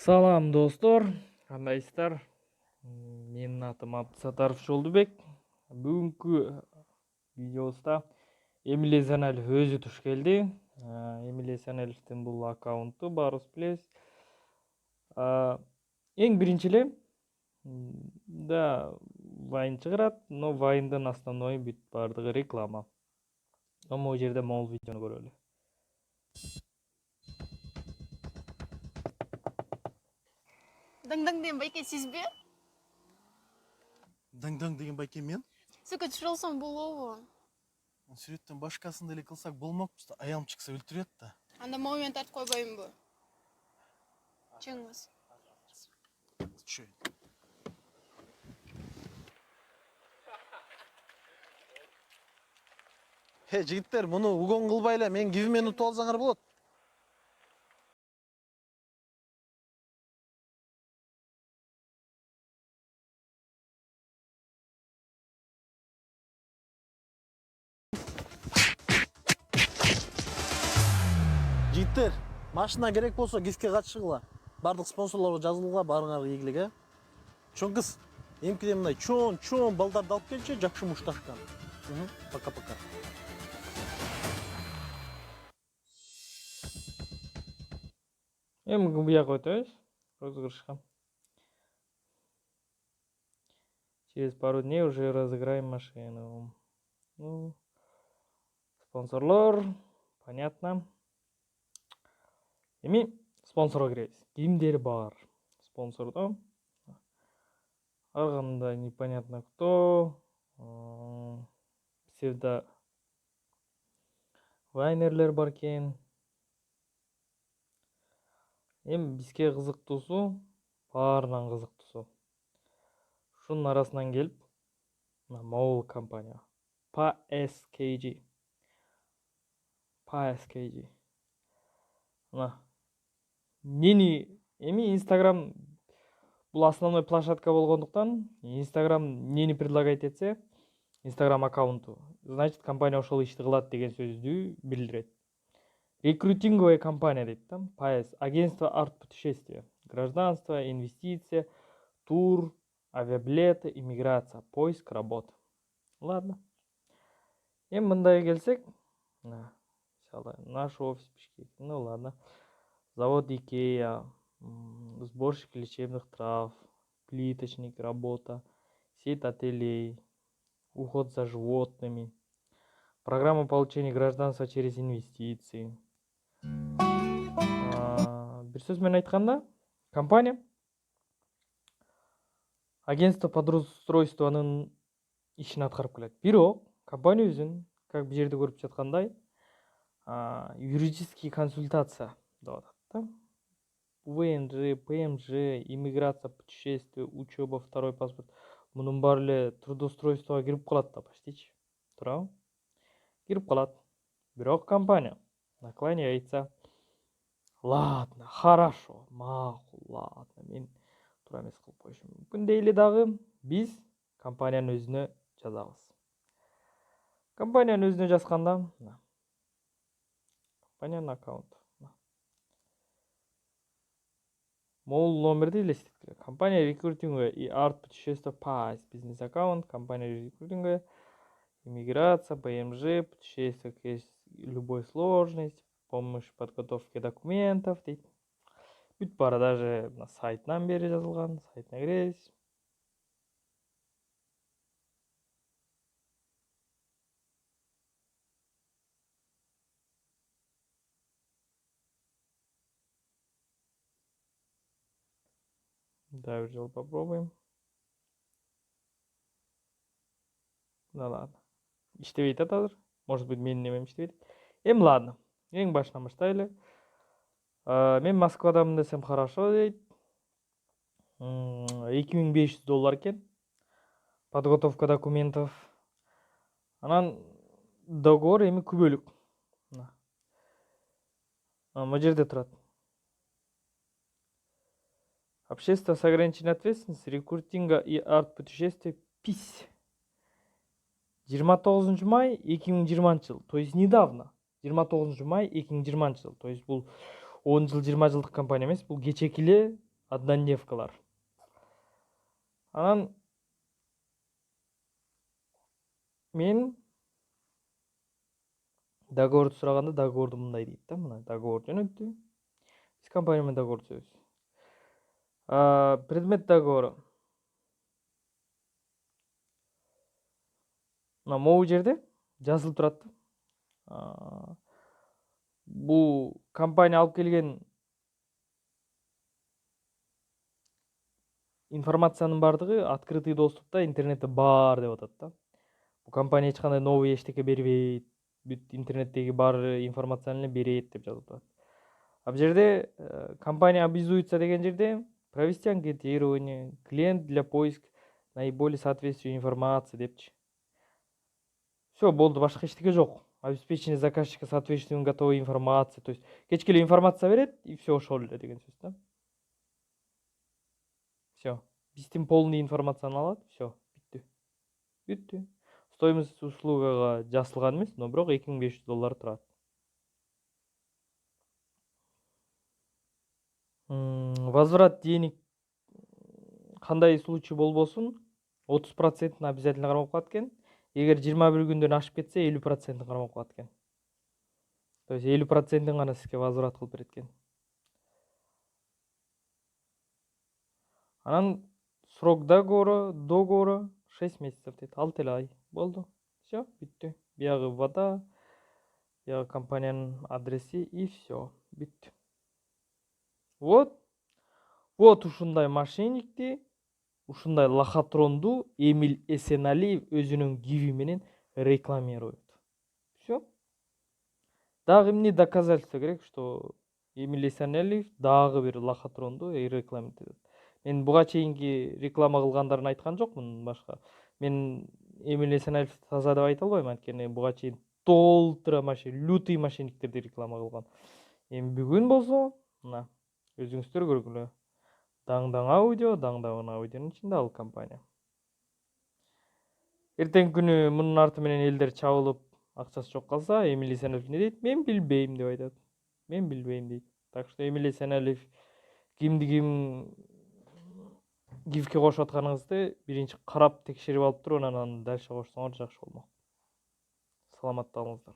Салам достор, кандайсыздар? Менин атым Абдысатаров Жолдубек. Бүгүнкү видеобузда Эмилия Заналов өзү туш келди. Эмилия Заналовдун бул аккаунту баарыбыз билебиз. Эң биринчи эле да вайн чыгарат, но вайндын основной бүт баардыгы реклама. Могу жерде могул видеону көрөлү. Даң-даң деген байке сиз бе? Даң-даң деген байке мен? Сука, түшүрө алсаң болобу? Сүрөттөн башкасын деле кылсак болмокпуз да, аялым чыкса өлтүрөт да. Анда могу менен тартып койбоймунбу? Чыгыңыз. Түшөйүн. Жигиттер, муну угон кылбай эле менин кибиммен утуп алсаңар болот. Жигиттер, машина керек болсо гиске катышкыла. Бардык спонсорлорго жазылгыла, баарыңарга ийгилик, Чоң кыз, эмкиден мындай чоң балдарды алып келчи, жакшы мушташкан. Пока-пока. Эми буяка өтөбүз. Розыгрышка. Через пару дней уже разыграем машину. Ну, спонсорлор, понятно. Эми спонсорго киребиз. Кимдер бар спонсордо? Ар кандай непонятно кто. Псевдо вайнерлер бар экен. Эми бизге кызыктуусу, баарынан кызыктуусу. Ушунун арасынан келип, могул компания PSKG. Эми Instagram бул основной площадка болгондуктан, Instagram нени предлагать этсе, Instagram аккаунту, значит компания ошол ишти кылат деген сөздү билдирет. Рекрутинговая компания дейт да. ПАЭС, агентство арт-путешествия, гражданство, инвестиция, тур, авиабилеты, иммиграция, поиск работы. Ладно. Эми мындай келсек, наш офис Бишкек. Ну ладно. Завод Икея, сборщик лечебных трав, плиточник, работа, сеть отелей, уход за животными, программа получения гражданства через инвестиции. Бир сөз менен айтканда, компания агентство по трудоустройствонун ишин аткарып келет. Бирок компания өзүн, как бул жерде көрүп жаткандай, юридический консультация деп атат да. ВНЖ, ПМЖ, иммиграция, путешествие, учеба, второй паспорт. Мунун баары эле трудоустройствого кирип калат да почтичи. Туурабы? Кирип калат. Бирок компания наклоняется. Ладно, хорошо, макул, ладно. Мен туура эмес кылып коюшум мүмкүн дейли дагы биз компаниянын өзүнө жазабыз. Компаниянын өзүнө жазганда, компаниянын аккаунту. Могул номерди элестеткиле. Компания рекрутинга и арт-путешествия ПАС, бизнес-аккаунт, компания рекрутинга, иммиграция, ПМЖ, путешествие, любой сложность, помощь в подготовке документов дейт. Бүт баары даже сайтынан бери жазылган, сайтына киребиз. Да, бир жолу попробуем. Да ладно. Иштебейт атат. Может быть, менин немем иштебейт. Эми ладно. Эң башынан баштайлы. Мен Москвадамын десем хорошо дейт. $2500 экен. Подготовка документов. Анан договор эми күбөлүк. Могу жерде турат. Общество с ограниченной ответственностью, рекрутинга и арт-путешествия ПИС. 29 май 2020 жыл, то есть недавно. 29 май 2020 жыл, то есть бул 10 жыл, 20 жылдык компания эмес, бул кечеки эле однодневкалар. Анан мен договорду сураганда договорду мындай дейт да, мына договор жөнөттү. Биз компания менен договор түзөбүз. Предмет договору. Мына могу жерде жазылып турат да. Бул компания алып келген информациянын бардыгы открытый доступта, интернетте бар деп атат да. Бул компания эч кандай новый эчтеке бербейт. Бүт интернеттеги бар информацияны эле берет деп жазылып турат. Бул жерде компания обязуется деген жерде провести анкетирование, клиент для поиска наиболее соответствующей информации депчи. Все, болду, башка эчтеке жок. Обеспечение заказчика соответствующей готовой информации. То есть кечке эле информация берет и все ошол эле деген сөз да. Все. Биздин полный информацияны алат, все, бүттү. Стоимость услугага жазылган эмес, но бирок $2500 турат. Возврат денег кандай случай болбосун 30% обязательно кармап калат экен. Эгер 21 күндөн ашып кетсе 50% кармап калат экен. То есть 50% гана сизге возврат кылып берет экен. Анан срок договора 6 месяцев дейт. 6 эле ай. Болду. Все, бүттү. Биягы вода, биягы компаниянын адреси и все. Бүттү. Вот ушундай мошенникти, ушундай лохотронду Эмиль Эсеналиев өзүнүн гиви менен рекламирует. Все. Дагы эмне доказательство керек, что Эмиль Эсеналиев дагы бир лохотронду рекламирует этет. Мен буга чейинки реклама кылгандарын айткан жокмун башка. Мен Эмиль Эсеналиевди таза деп айта албайм, анткени буга чейин толтура лютый мошенниктерди реклама кылган. Эми бүгүн болсо, мына өзүңүздөр көргүлө. Даңдаң аудионун ичинде ал компания. Эртеңки күнү мунун арты менен элдер чабылып, акчасы жок калса, Эмиль Эсеналиев эмне дейт? Мен билбейм деп айтат. Мен билбейм дейт. Так что Эмиль Эсеналиев кимди ким гифке кошуп атканыңызды биринчи карап текшерип алып туруп, анан дальше кошсоңор жакшы болмок. Саламатта болуңуздар.